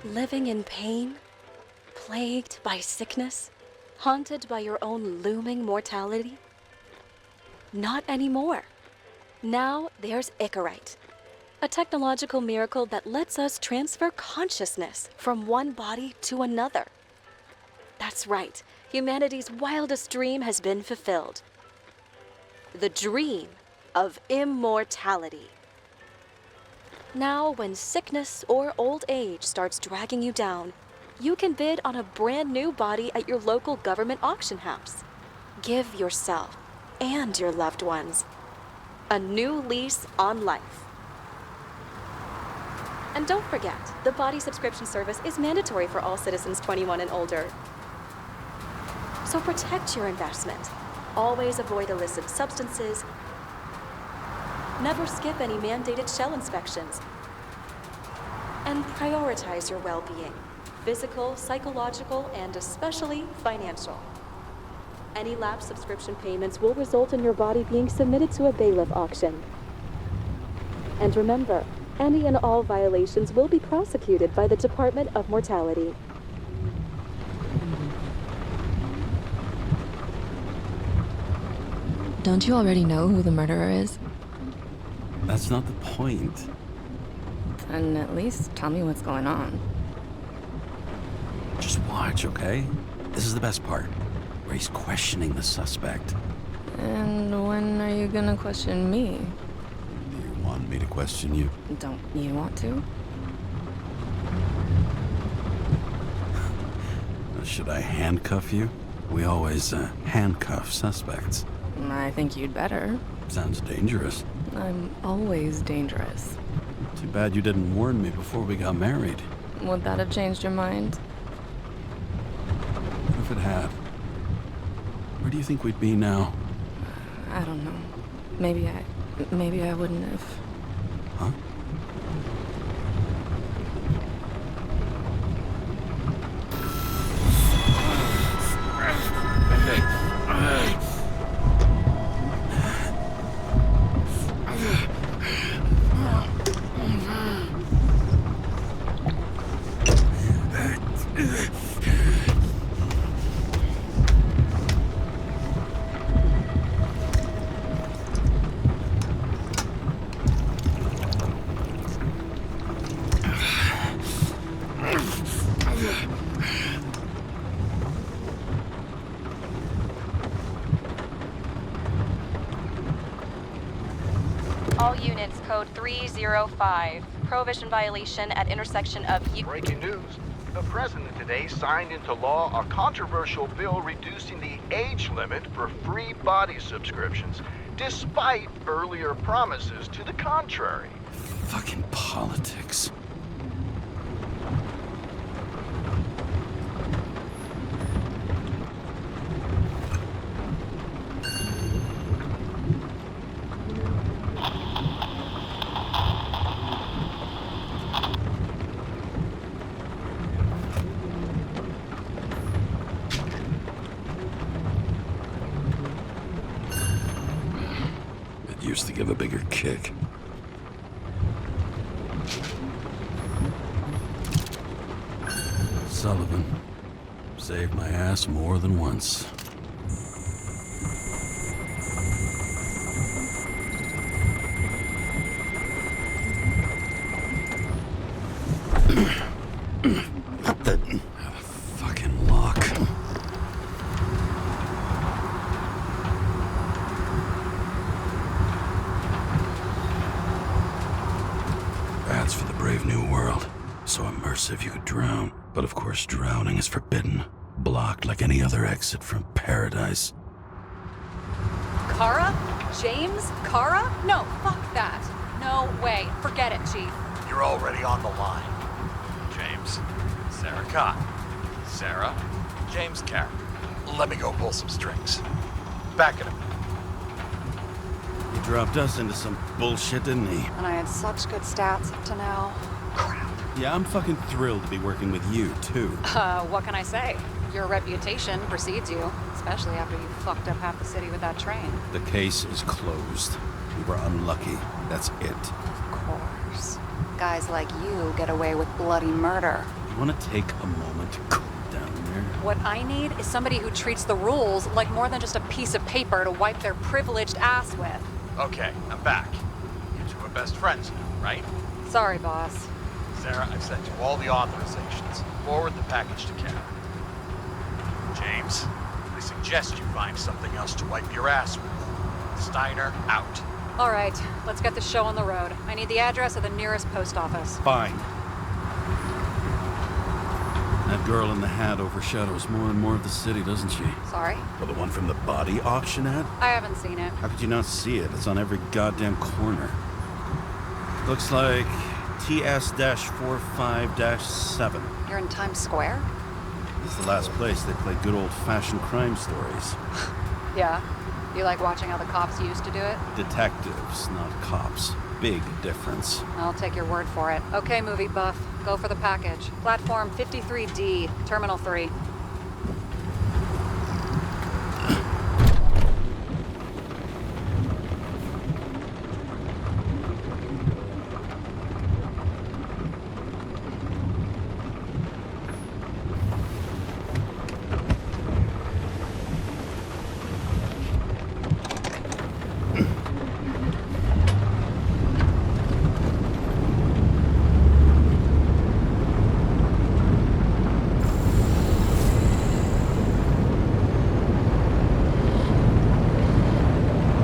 Living in pain, plagued by sickness, haunted by your own looming mortality? Not anymore. Now there's Icarite, a technological miracle that lets us transfer consciousness from one body to another. That's right, humanity's wildest dream has been fulfilled. The dream of immortality. Now, when sickness or old age starts dragging you down, you can bid on a brand new body at your local government auction house. Give yourself and your loved ones a new lease on life. And don't forget, the body subscription service is mandatory for all citizens 21 and older. So protect your investment. Always avoid illicit substances. Never skip any mandated shell inspections. And prioritize your well-being, physical, psychological, and especially financial. Any lapsed subscription payments will result in your body being submitted to a bailiff auction. And remember, any and all violations will be prosecuted by the Department of Mortality. Don't you already know who the murderer is? That's not the point. Then at least tell me what's going on. Just watch, okay? This is the best part, where he's questioning the suspect. And when are you gonna question me? Do you want me to question you? Don't you want to? Should I handcuff you? We always handcuff suspects. I think you'd better. Sounds dangerous. I'm always dangerous. Too bad you didn't warn me before we got married. Would that have changed your mind? What if it had? Where do you think we'd be now? I don't know. Maybe I wouldn't have. Huh? All units, code 305. Prohibition violation at intersection of... Breaking news. The president today signed into law a controversial bill reducing the age limit for free body subscriptions, despite earlier promises to the contrary. Fucking politics. Used to give a bigger kick. Sullivan saved my ass more than once. What the fucking lock? That's for the brave new world. So immersive you could drown. But of course drowning is forbidden. Blocked like any other exit from paradise. Karra? James? Karra? No, fuck that. No way. Forget it, Chief. You're already on the line. James, Sarah Cott. Sarah, James Karra. Let me go pull some strings. Back at him. He dropped us into some bullshit, didn't he? And I had such good stats up to now. Crap. Yeah, I'm fucking thrilled to be working with you, too. What can I say? Your reputation precedes you, especially after you fucked up half the city with that train. The case is closed. We were unlucky. That's it. Of course. Guys like you get away with bloody murder. You want to take a moment to cool down there? What I need is somebody who treats the rules like more than just a piece of paper to wipe their privileged ass with. Okay, I'm back. You two are best friends now, right? Sorry, boss. Sarah, I've sent you all the authorizations. Forward the package to Karra. James, I suggest you find something else to wipe your ass with. Steiner, out. All right, let's get the show on the road. I need the address of the nearest post office. Fine. That girl in the hat overshadows more and more of the city, doesn't she? Sorry? Well, the one from the body auction ad? I haven't seen it. How could you not see it? It's on every goddamn corner. Looks like TS-45-7. You're in Times Square? This is the last place they play good old-fashioned crime stories. Yeah. You like watching how the cops used to do it? Detectives, not cops. Big difference. I'll take your word for it. Okay, movie buff. Go for the package. Platform 53D, Terminal 3.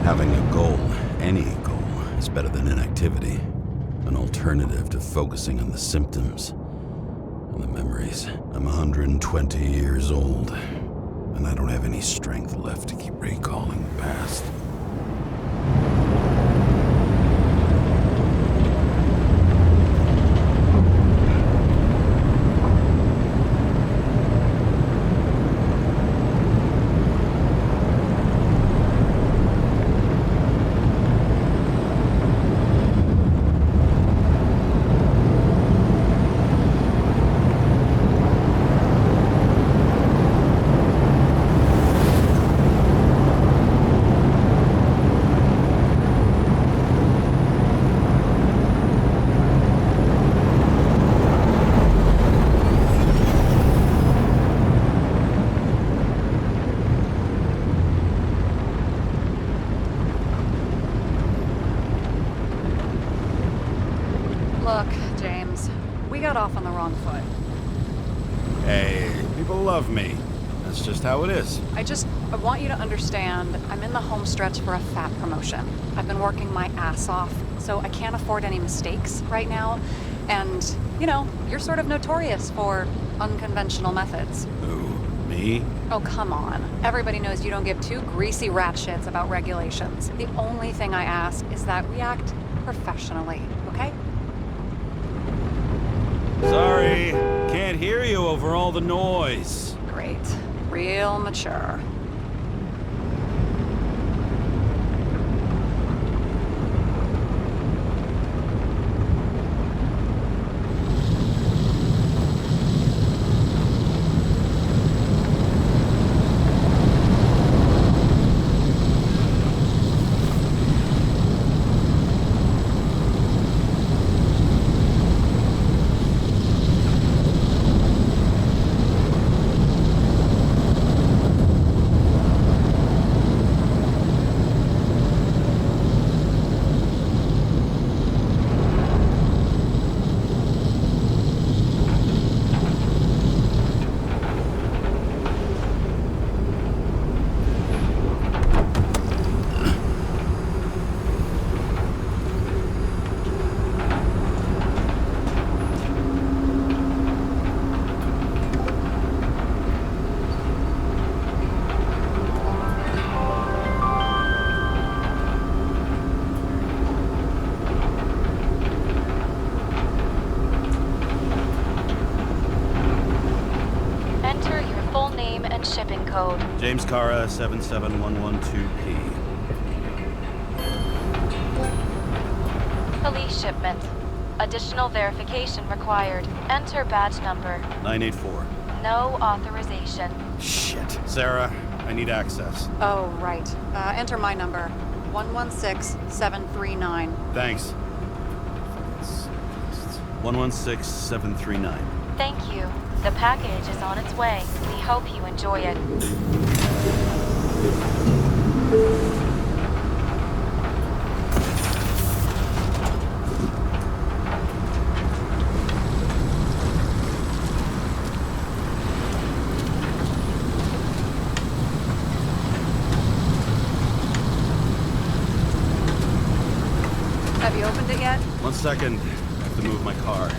Having a goal, any goal, is better than inactivity. An alternative to focusing on the symptoms and the memories. I'm 120 years old, and I don't have any strength left to keep recalling the past. Look, James, we got off on the wrong foot. Hey, people love me. That's just how it is. I want you to understand, I'm in the home stretch for a fat promotion. I've been working my ass off, so I can't afford any mistakes right now. And, you know, you're sort of notorious for unconventional methods. Who, me? Oh, come on. Everybody knows you don't give two greasy rat shits about regulations. The only thing I ask is that we act professionally, okay? Sorry, can't hear you over all the noise. Great. Real mature. Shipping code. James Karra, 77112P. Police shipment. Additional verification required. Enter badge number. 984. No authorization. Shit. Sarah, I need access. Oh, right. Enter my number. 116739. Thanks. 116739. Thank you. The package is on its way. We hope you enjoy it. Have you opened it yet? 1 second. I have to move my car.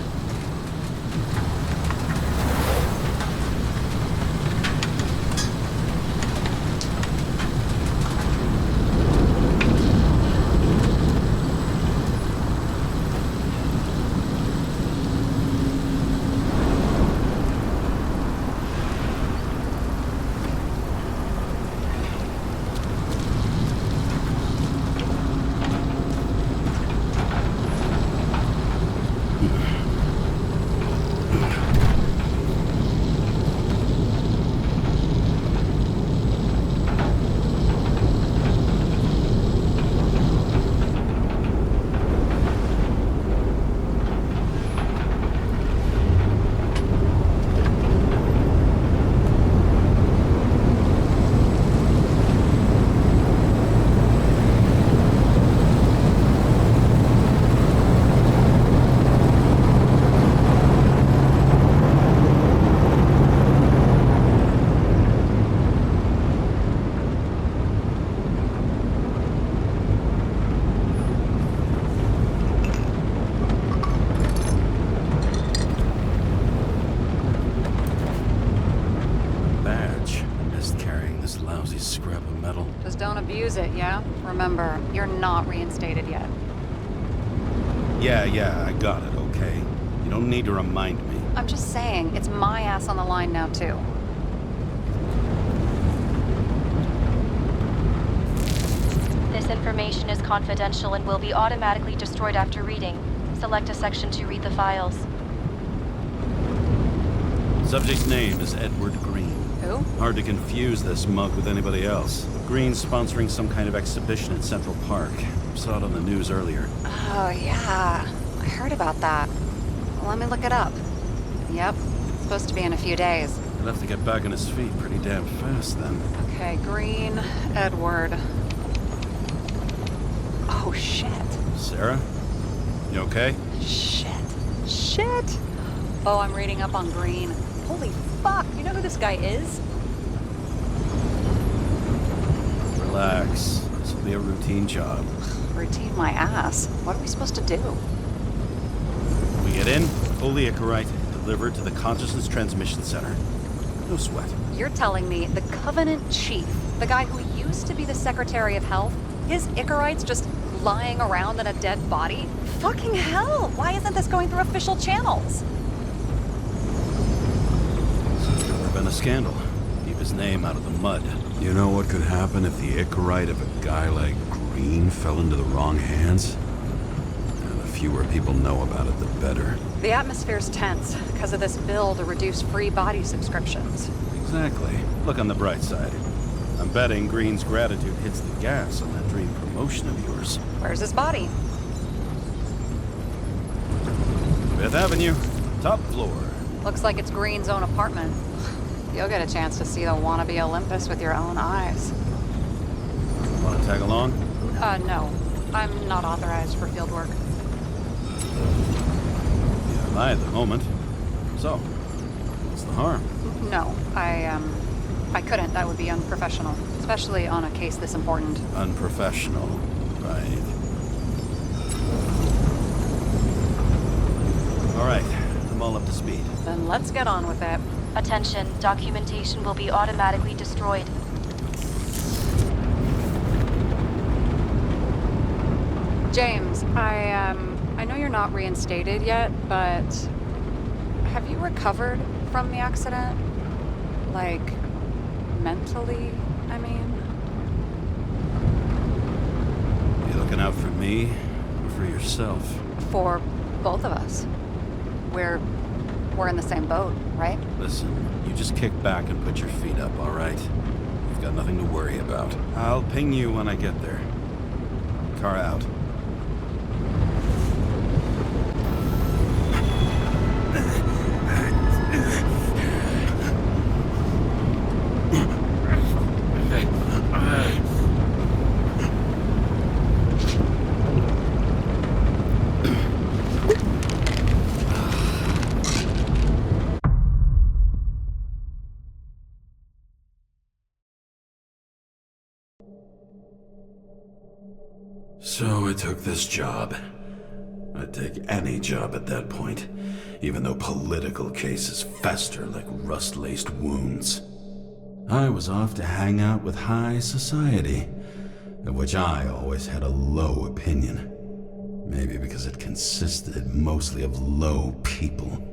Just don't abuse it, yeah? Remember, you're not reinstated yet. Yeah, I got it, okay? You don't need to remind me. I'm just saying, it's my ass on the line now, too. This information is confidential and will be automatically destroyed after reading. Select a section to read the files. Subject's name is Edward Greene. Who? Hard to confuse this mug with anybody else. Greene's sponsoring some kind of exhibition in Central Park. Saw it on the news earlier. Oh, yeah. I heard about that. Let me look it up. Yep. It's supposed to be in a few days. He'll have to get back on his feet pretty damn fast then. Okay, Greene, Edward. Oh, shit. Sarah? You okay? Shit. Oh, I'm reading up on Greene. Holy fuck, you know who this guy is? Relax. This will be a routine job. Routine my ass. What are we supposed to do? We get in, pull the Icarite, delivered to the Consciousness Transmission Center. No sweat. You're telling me the Covenant Chief, the guy who used to be the Secretary of Health, his Icarite's just lying around in a dead body? Fucking hell! Why isn't this going through official channels? Never been a scandal. Keep his name out of the mud. You know what could happen if the Icarite of a guy like Greene fell into the wrong hands? The fewer people know about it, the better. The atmosphere's tense because of this bill to reduce free body subscriptions. Exactly. Look on the bright side. I'm betting Greene's gratitude hits the gas on that dream promotion of yours. Where's his body? 5th Avenue, top floor. Looks like it's Greene's own apartment. You'll get a chance to see the wannabe Olympus with your own eyes. Want to tag along? No. I'm not authorized for field work. Yeah, I at the moment. So, what's the harm? No, I couldn't. That would be unprofessional. Especially on a case this important. Unprofessional, right. All right, I'm all up to speed. Then let's get on with it. Attention, documentation will be automatically destroyed. James, I know you're not reinstated yet, but have you recovered from the accident? Like, mentally, I mean? You looking out for me or for yourself? For both of us. We're in the same boat, right? Listen, you just kick back and put your feet up, all right? You've got nothing to worry about. I'll ping you when I get there. Car out. So I took this job. I'd take any job at that point, even though political cases fester like rust-laced wounds. I was off to hang out with high society, of which I always had a low opinion. Maybe because it consisted mostly of low people.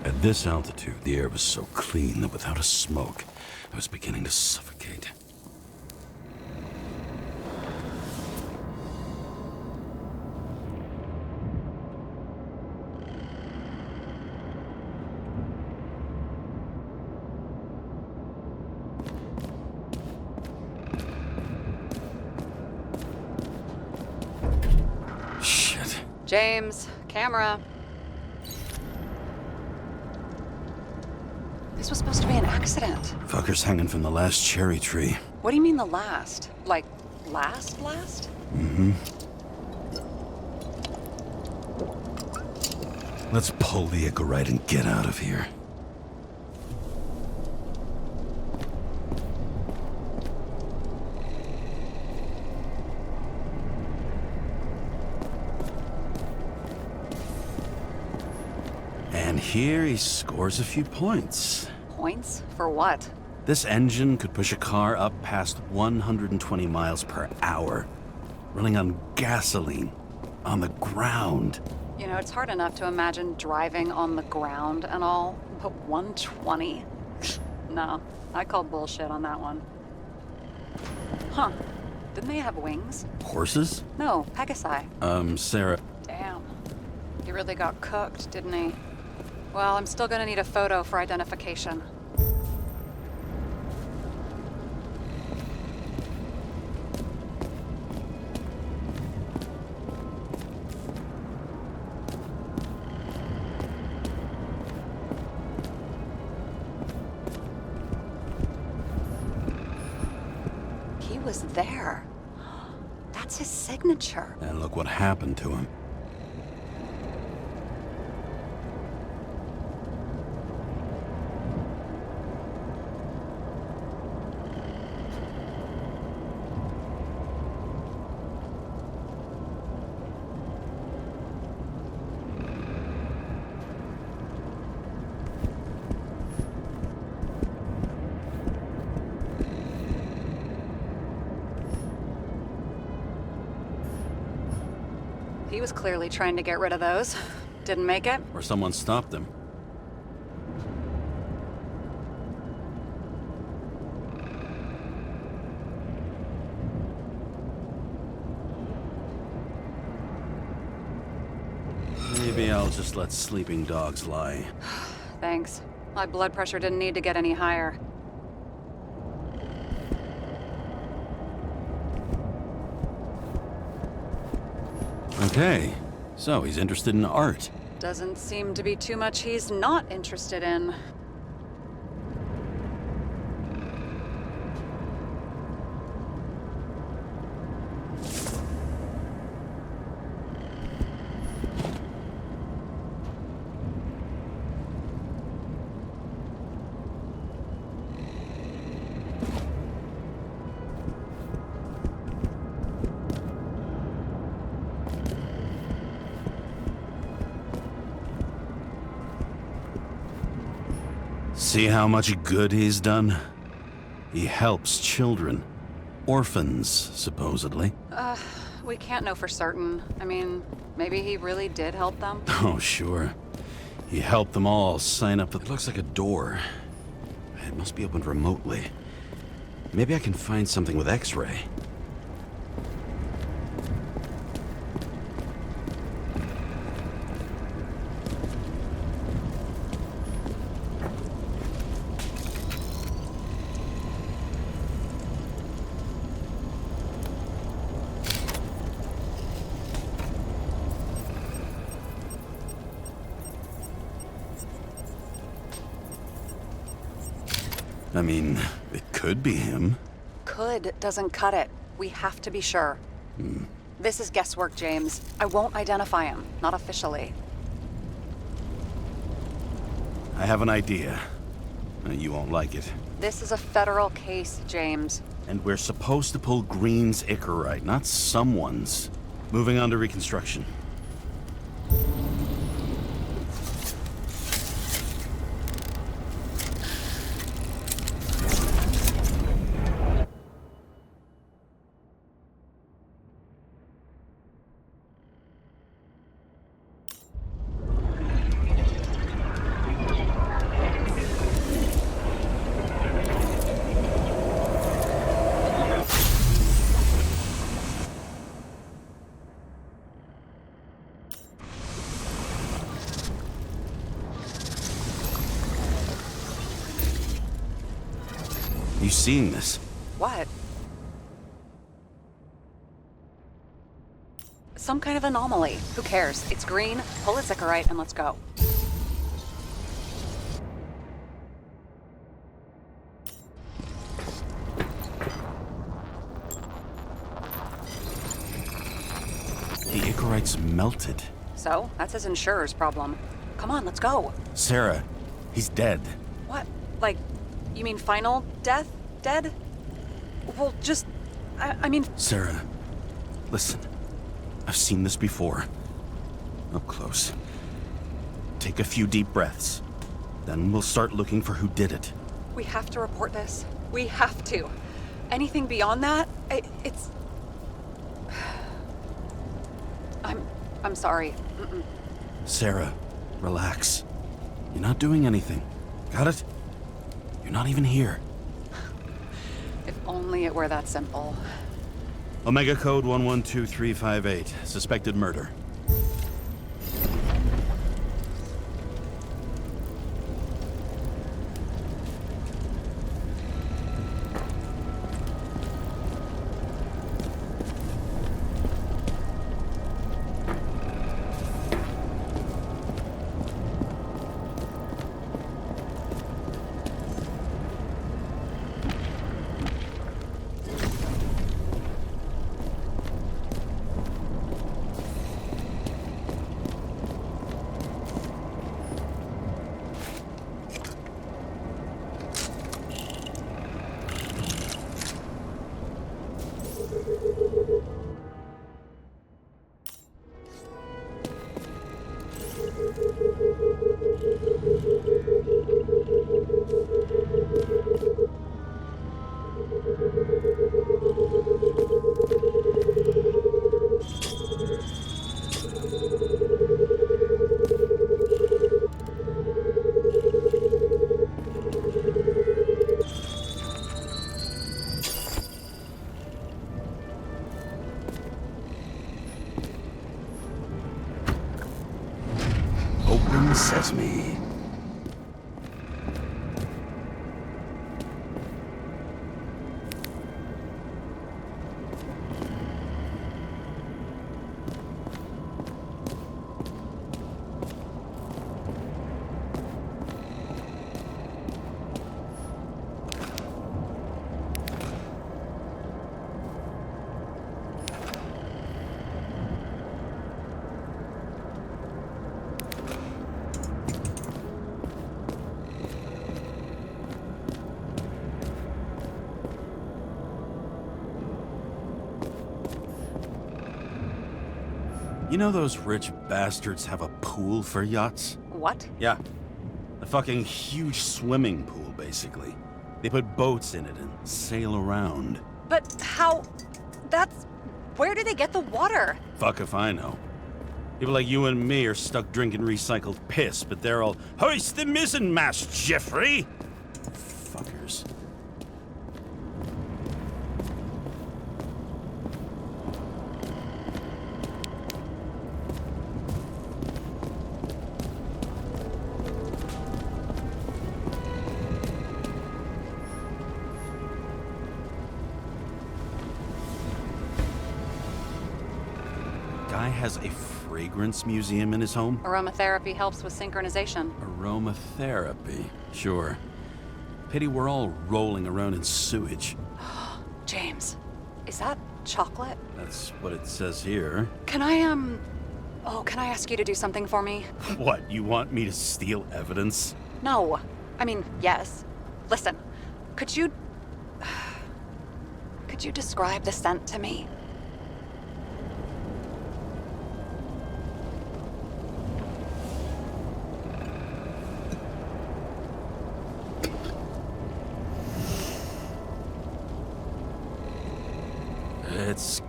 At this altitude, the air was so clean that without a smoke, I was beginning to suffocate. Shit. James, camera. This was supposed to be an accident. Fuckers hanging from the last cherry tree. What do you mean the last? Like, last? Mm-hmm. Let's pull the Ica right and get out of here. And here he scores a few points. Points? For what? This engine could push a car up past 120 miles per hour, running on gasoline, on the ground. You know, it's hard enough to imagine driving on the ground and all, but 120? No, I call bullshit on that one. Huh. Didn't they have wings? Horses? No, Pegasi. Sarah. Damn. He really got cooked, didn't he? Well, I'm still gonna need a photo for identification. He was there. That's his signature. And look what happened to him. He was clearly trying to get rid of those. Didn't make it. Or someone stopped him. Maybe I'll just let sleeping dogs lie. Thanks. My blood pressure didn't need to get any higher. Okay, so he's interested in art. Doesn't seem to be too much he's not interested in. See how much good he's done? He helps children. Orphans, supposedly. We can't know for certain. I mean, maybe he really did help them. Oh, sure. He helped them all sign up. It looks like a door. It must be opened remotely. Maybe I can find something with X-ray. I mean, it could be him. Could doesn't cut it. We have to be sure. This is guesswork, James. I won't identify him. Not officially. I have an idea. You won't like it. This is a federal case, James. And we're supposed to pull Greene's Icarite, not someone's. Moving on to reconstruction. You seeing this? What? Some kind of anomaly. Who cares? It's Greene. Pull its Icarite and let's go. The Icarite's melted. So, that's his insurer's problem. Come on, let's go. Sarah, he's dead. What? Like, you mean final death? Dead? Well, just... I mean... Sarah, listen. I've seen this before. Up close. Take a few deep breaths. Then we'll start looking for who did it. We have to report this. We have to. Anything beyond that, it's... I'm sorry. Sarah, relax. You're not doing anything. Got it? You're not even here. If only it were that simple. Omega code 112358. Suspected murder. Open sesame. You know those rich bastards have a pool for yachts? What? Yeah. A fucking huge swimming pool, basically. They put boats in it and sail around. But how... That's... Where do they get the water? Fuck if I know. People like you and me are stuck drinking recycled piss, but they're all, hoist the mizzenmast, Jeffrey! Fuckers. Guy has a fragrance museum in his home? Aromatherapy helps with synchronization. Aromatherapy. Sure. Pity we're all rolling around in sewage. James, is that chocolate? That's what it says here. Can I ask you to do something for me? What, you want me to steal evidence? No. I mean, yes. Listen, could you describe the scent to me? It's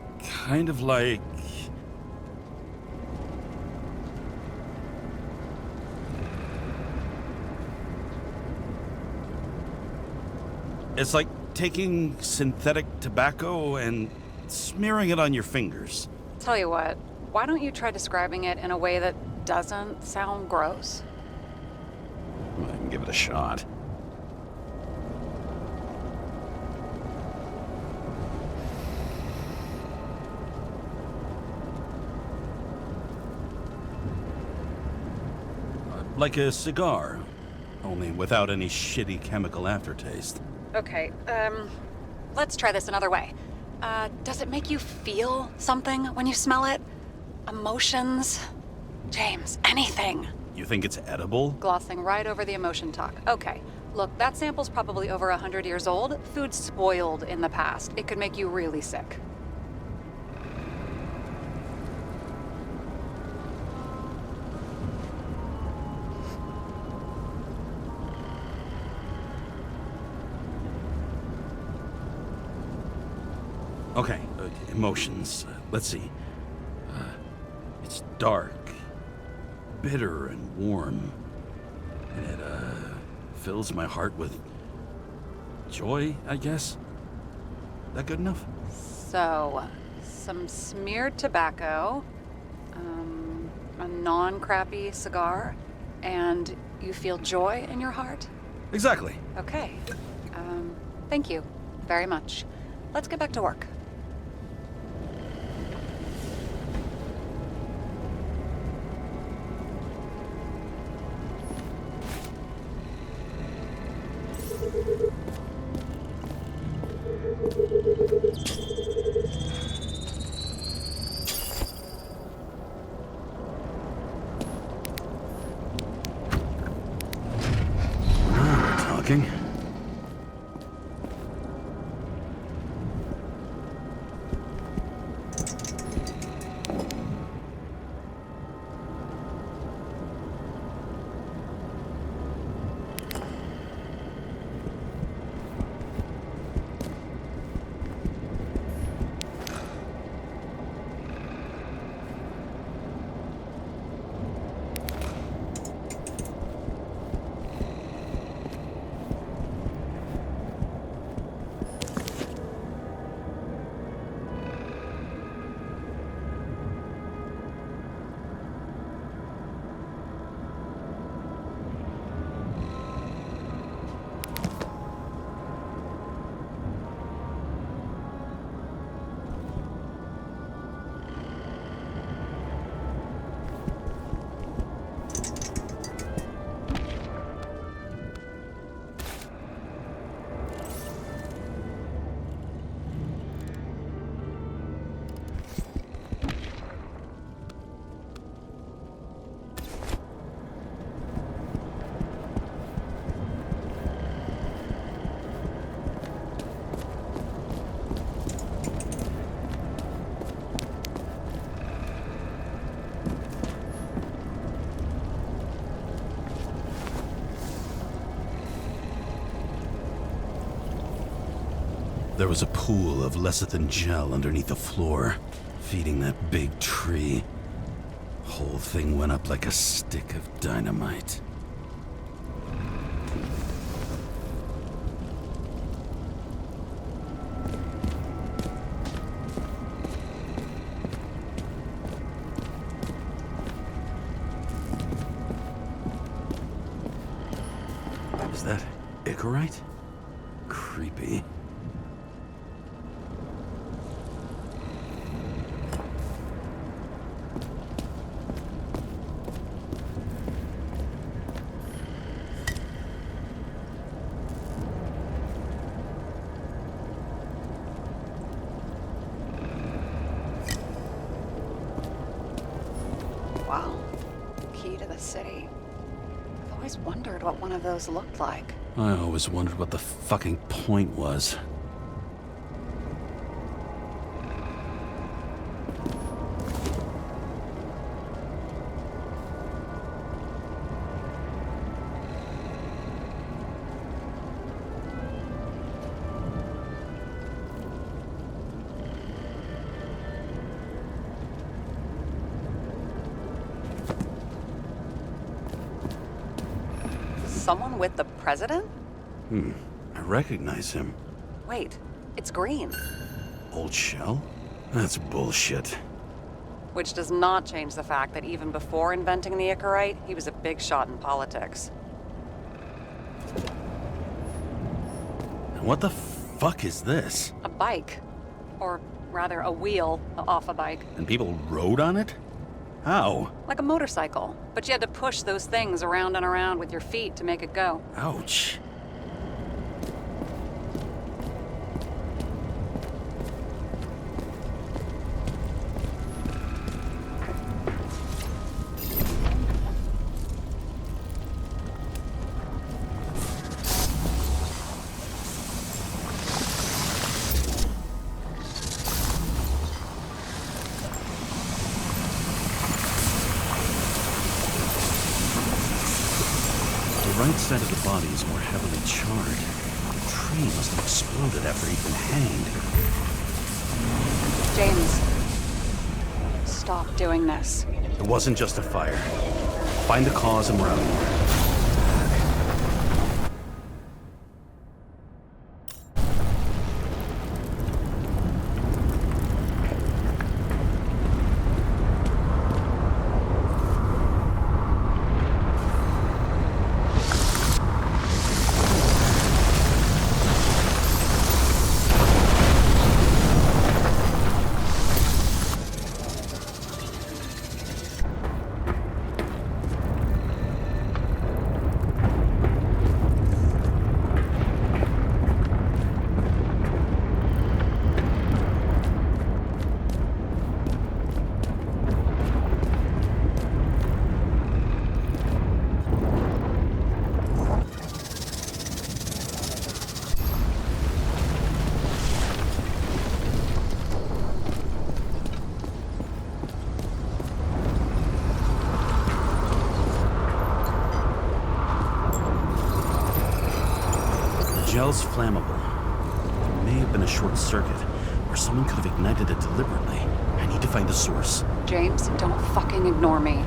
kind of like... It's like taking synthetic tobacco and smearing it on your fingers. Tell you what, why don't you try describing it in a way that doesn't sound gross? Well, I can give it a shot. Like a cigar, only without any shitty chemical aftertaste. Okay, let's try this another way. Does it make you feel something when you smell it? Emotions? James, anything. You think it's edible? Glossing right over the emotion talk. Okay, look, that sample's probably over 100 years old. Food spoiled in the past. It could make you really sick. Okay, emotions. Let's see. It's dark, bitter and warm. And it, fills my heart with joy, I guess? That good enough? So, some smeared tobacco, a non-crappy cigar, and you feel joy in your heart? Exactly. Okay. Thank you very much. Let's get back to work. Talking. There was a pool of lecithin gel underneath the floor, feeding that big tree. Whole thing went up like a stick of dynamite. Is that Icarite? Creepy. this city. I've always wondered what one of those looked like. I always wondered what the fucking point was. Someone with the president? I recognize him. Wait, it's Greene. Old shell? That's bullshit. Which does not change the fact that even before inventing the Icarite, he was a big shot in politics. What the fuck is this? A bike. Or rather, a wheel off a bike. And people rode on it? How? Like a motorcycle. But you had to push those things around and around with your feet to make it go. Ouch. The right side of the body is more heavily charred. The tree must have exploded after he'd been hanged. James, stop doing this. It wasn't just a fire. Find the cause and we're out of here. Gel's flammable. There may have been a short circuit, or someone could have ignited it deliberately. I need to find the source. James, don't fucking ignore me.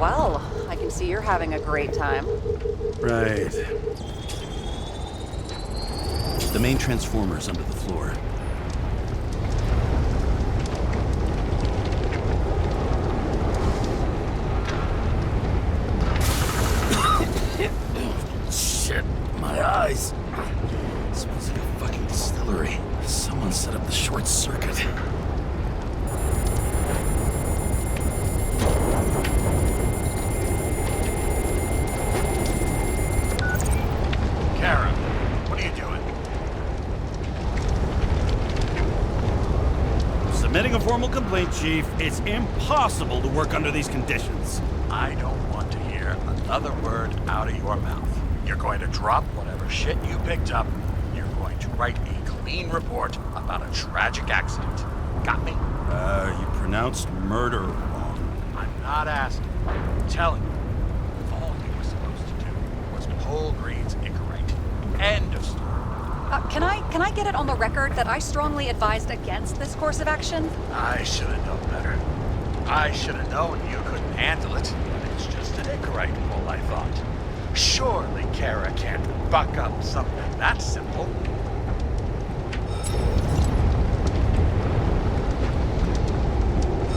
Well, I can see you're having a great time. Right. The main transformer's under the floor. Shit, my eyes. Smells like a fucking distillery. Someone set up the short circuit. Karra, what are you doing? Submitting a formal complaint, Chief. It's impossible to work under these conditions. I don't want to hear another word out of your mouth. You're going to drop whatever shit you picked up. You're going to write a clean report about a tragic accident. Got me? You pronounced murder wrong. I'm not asking. I'm telling you. All you were supposed to do was pull Greene's Icarite. End of story. Can I get it on the record that I strongly advised against this course of action? I should have known better. I should have known you couldn't handle it. It's just an Icarite pull, I thought. Surely Karra can't buck up something that simple.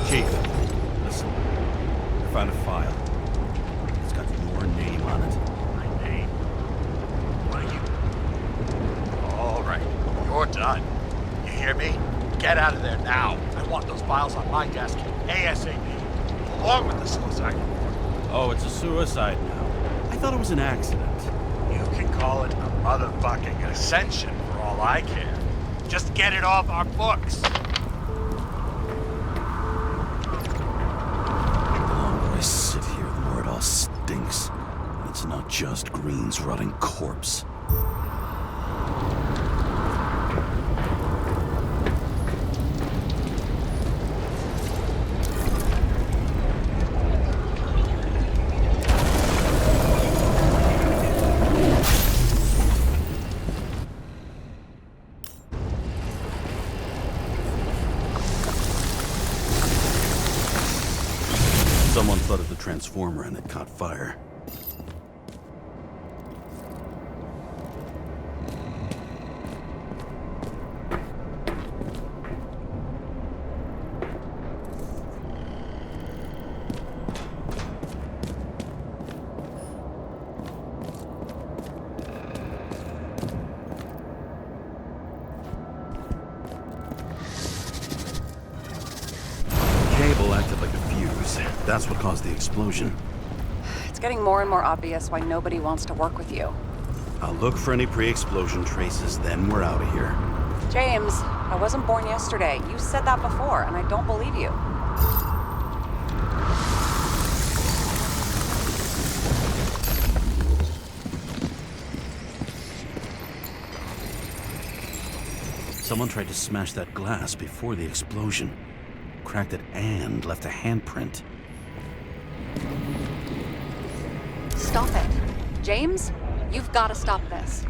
Chief, listen. I found a file. It's got your name on it. You hear me? Get out of there now. I want those files on my desk ASAP, along with the suicide report. Oh, it's a suicide now. I thought it was an accident. You can call it a motherfucking ascension for all I care. Just get it off our books. The longer I sit here, the more it all stinks. And it's not just Greene's rotting corpse. Someone flooded the transformer and it caught fire. Cable acted like a fuse. That's what caused the explosion. It's getting more and more obvious why nobody wants to work with you. I'll look for any pre-explosion traces, then we're out of here. James, I wasn't born yesterday. You said that before, and I don't believe you. Someone tried to smash that glass before the explosion. Cracked it and left a handprint. Stop it. James, you've got to stop this.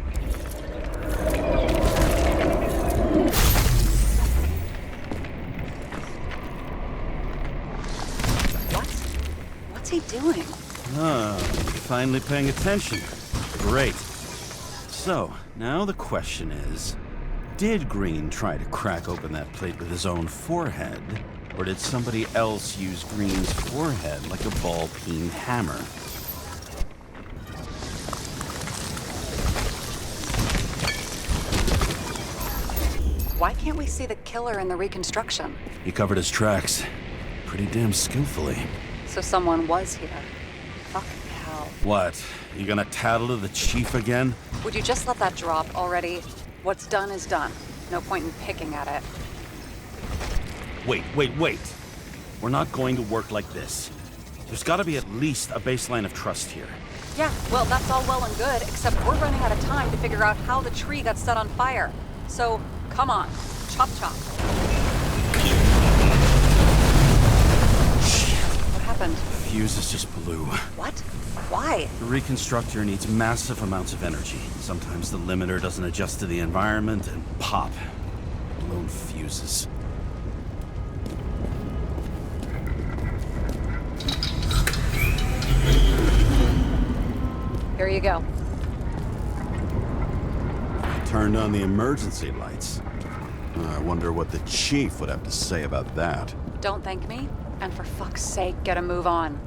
What? What's he doing? Ah, finally paying attention. Great. So, now the question is, did Greene try to crack open that plate with his own forehead? Or did somebody else use Greene's forehead like a ball-peen hammer? Why can't we see the killer in the reconstruction? He covered his tracks pretty damn skillfully. So someone was here. Fucking hell. What? You gonna tattle to the chief again? Would you just let that drop already? What's done is done. No point in picking at it. Wait. We're not going to work like this. There's gotta be at least a baseline of trust here. Yeah, well, that's all well and good, except we're running out of time to figure out how the tree got set on fire. So, come on. Chop chop. What happened? The fuses just blew. What? Why? The reconstructor needs massive amounts of energy. Sometimes the limiter doesn't adjust to the environment and pop. Blown fuses. Here you go. Turned on the emergency lights. I wonder what the chief would have to say about that. Don't thank me, and for fuck's sake, get a move on.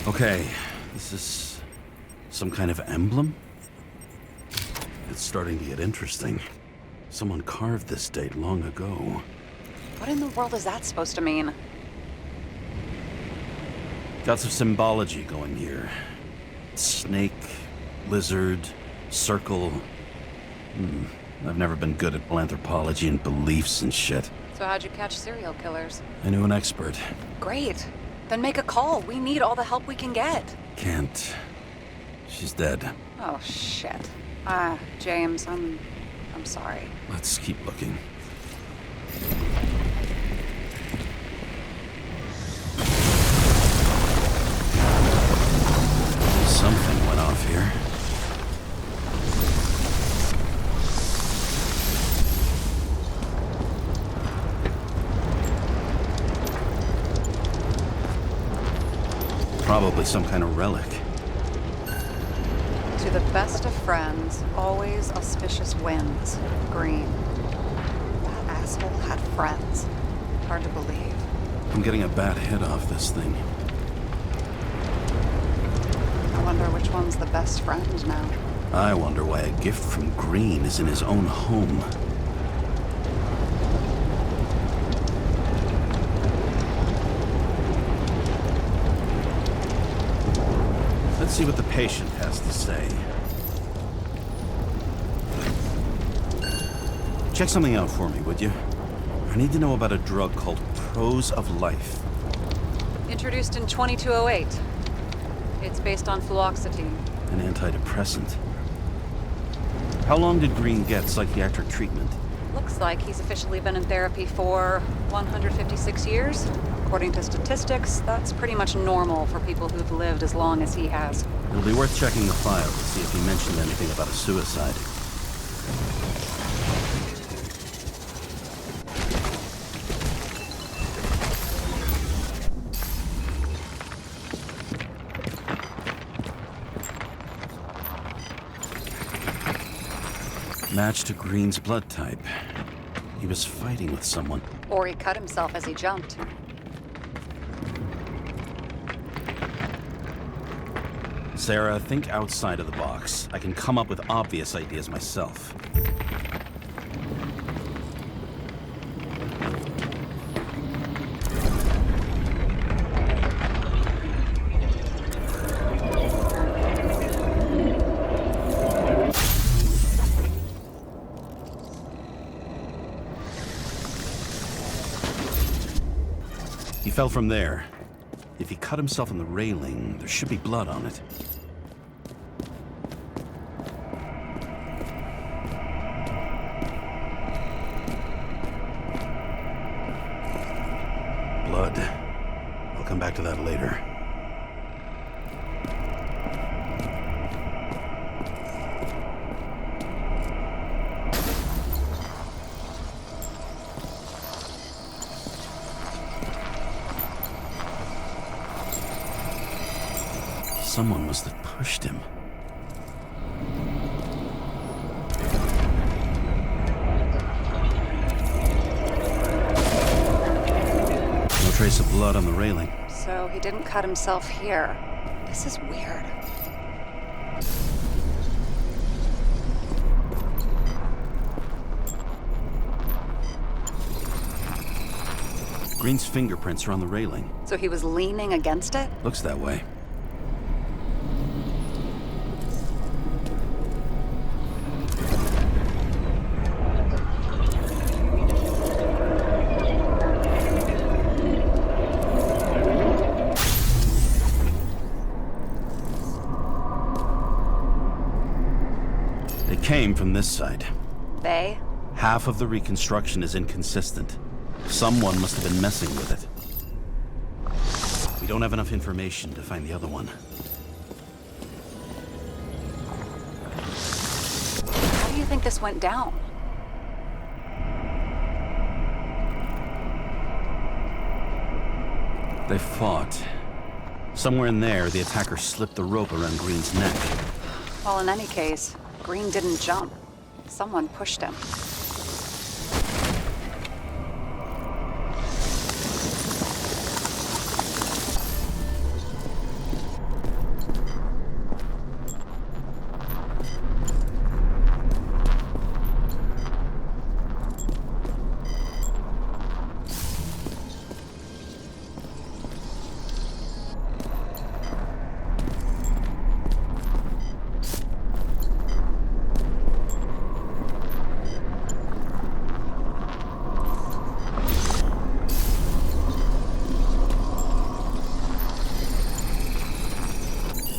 Okay, this is some kind of emblem? It's starting to get interesting. Someone carved this date long ago. What in the world is that supposed to mean? Got some symbology going here. Snake, lizard, circle. I've never been good at anthropology and beliefs and shit. So how'd you catch serial killers? I knew an expert. Great. Then make a call. We need all the help we can get. Can't. She's dead. Oh, shit. James, I'm sorry. Let's keep looking. Something went off here. Probably some kind of relic. To the best of friends, always auspicious winds. Greene. That asshole had friends. Hard to believe. I'm getting a bad hit off this thing. I wonder which one's the best friend now. I wonder why a gift from Greene is in his own home. Let's see what the patient has to say. Check something out for me, would you? I need to know about a drug called Prose of Life. Introduced in 2208. It's based on fluoxetine. An antidepressant. How long did Greene get psychiatric treatment? Looks like he's officially been in therapy for 156 years. According to statistics, that's pretty much normal for people who've lived as long as he has. It'll be worth checking the file to see if he mentioned anything about a suicide. Match to Greene's blood type. He was fighting with someone. Or he cut himself as he jumped. Sarah, think outside of the box. I can come up with obvious ideas myself. He fell from there. If he cut himself on the railing, there should be blood on it. Blood. I'll come back to that later. Someone must have pushed him. No trace of blood on the railing. So he didn't cut himself here. This is weird. Greene's fingerprints are on the railing. So he was leaning against it? Looks that way. It came from this side. They? Half of the reconstruction is inconsistent. Someone must have been messing with it. We don't have enough information to find the other one. How do you think this went down? They fought. Somewhere in there, the attacker slipped the rope around Greene's neck. Well, in any case, Greene didn't jump. Someone pushed him.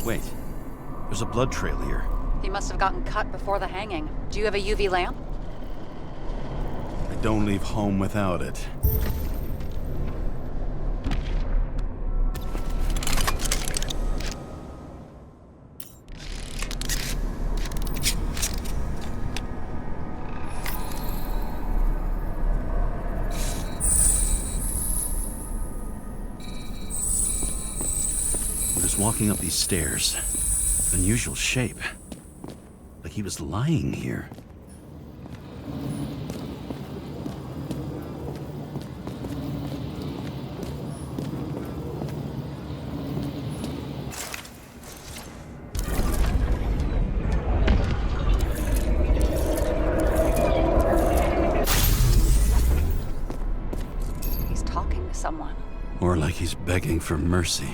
Wait, there's a blood trail here. He must have gotten cut before the hanging. Do you have a UV lamp? I don't leave home without it. was walking up these stairs. Unusual shape. Like he was lying here. He's talking to someone. Or like he's begging for mercy.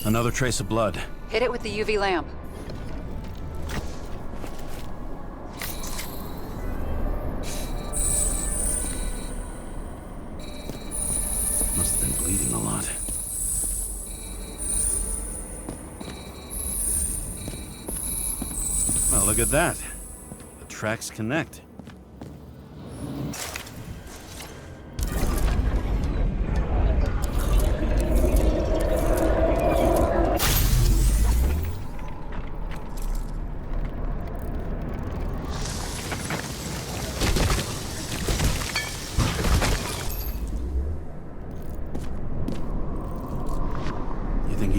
Another trace of blood. Hit it with the UV lamp. Must have been bleeding a lot. Well, look at that. The tracks connect.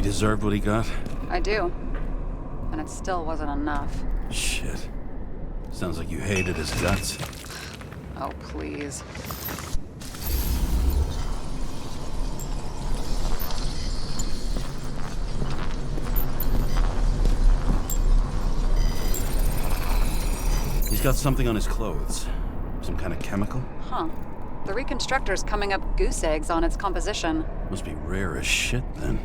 Deserved what he got? I do. And it still wasn't enough. Shit. Sounds like you hated his guts. Oh, please. He's got something on his clothes. Some kind of chemical? Huh. The reconstructor's coming up goose eggs on its composition. Must be rare as shit, then.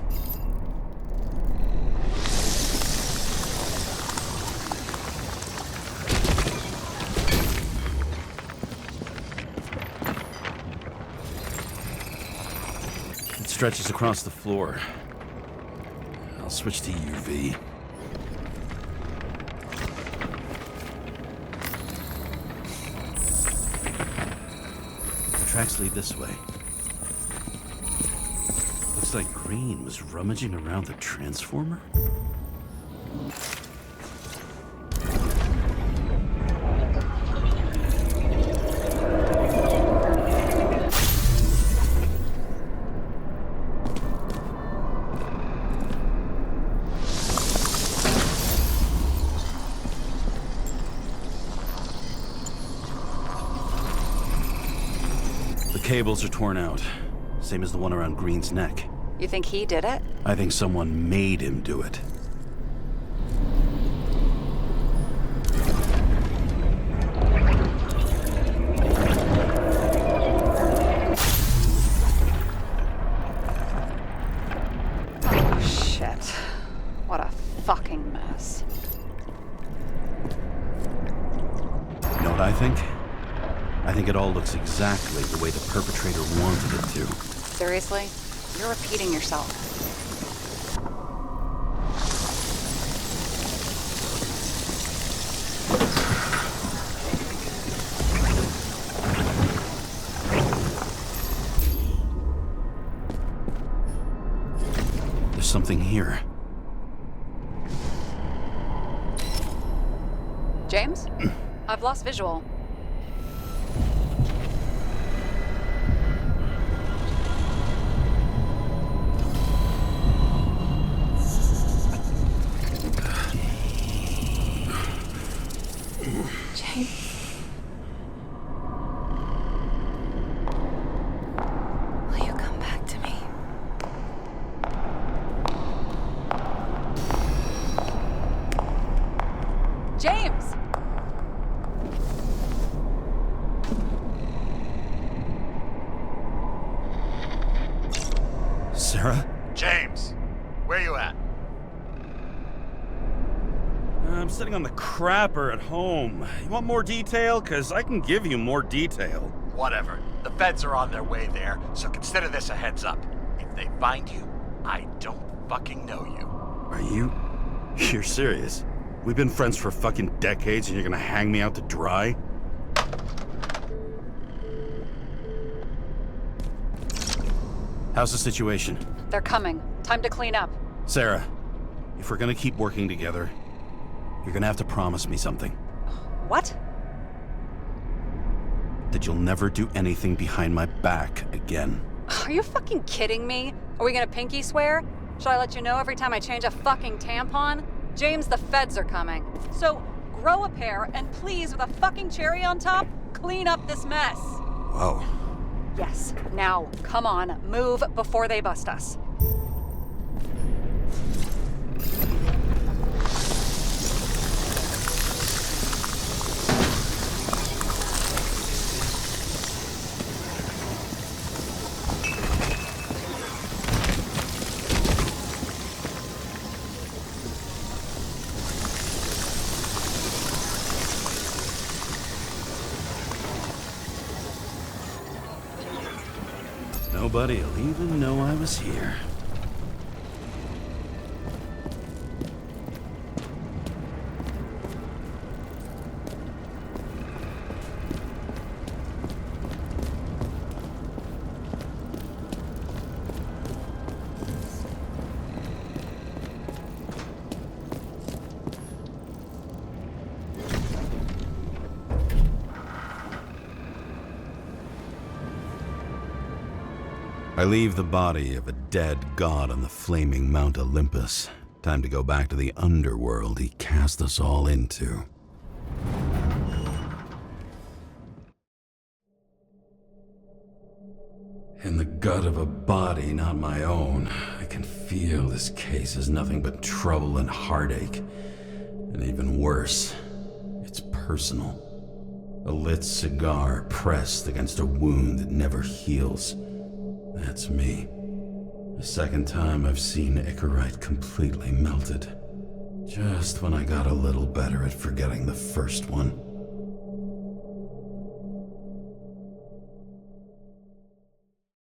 Stretches across the floor. I'll switch to UV. The tracks lead this way. Looks like Greene was rummaging around the transformer. Cables are torn out. Same as the one around Greene's neck. You think he did it? I think someone made him do it. Oh, shit. What a fucking mess. You know what I think? I think it all looks exactly the way the perpetrator wanted it to. Seriously? You're repeating yourself. There's something here. James? I've lost visual. Will you come back to me? James! Sarah? James, where you at? I'm sitting on the crapper at home. You want more detail? 'Cause I can give you more detail. Whatever. The feds are on their way there, so consider this a heads up. If they find you, I don't fucking know you. Are you? You're serious? We've been friends for fucking decades and you're gonna hang me out to dry? How's the situation? They're coming. Time to clean up. Sarah, if we're gonna keep working together, you're gonna have to promise me something. What? that you'll never do anything behind my back again. Are you fucking kidding me? Are we gonna pinky swear? Should I let you know every time I change a fucking tampon? James, the feds are coming. So, grow a pair, and please, with a fucking cherry on top, clean up this mess. Whoa. Yes, now, come on, move before they bust us. Nobody'll even know I was here. I leave the body of a dead god on the flaming Mount Olympus. Time to go back to the underworld he cast us all into. In the gut of a body not my own, I can feel this case is nothing but trouble and heartache. And even worse, it's personal. A lit cigar pressed against a wound that never heals. That's me. The second time I've seen Icarite completely melted. Just when I got a little better at forgetting the first one.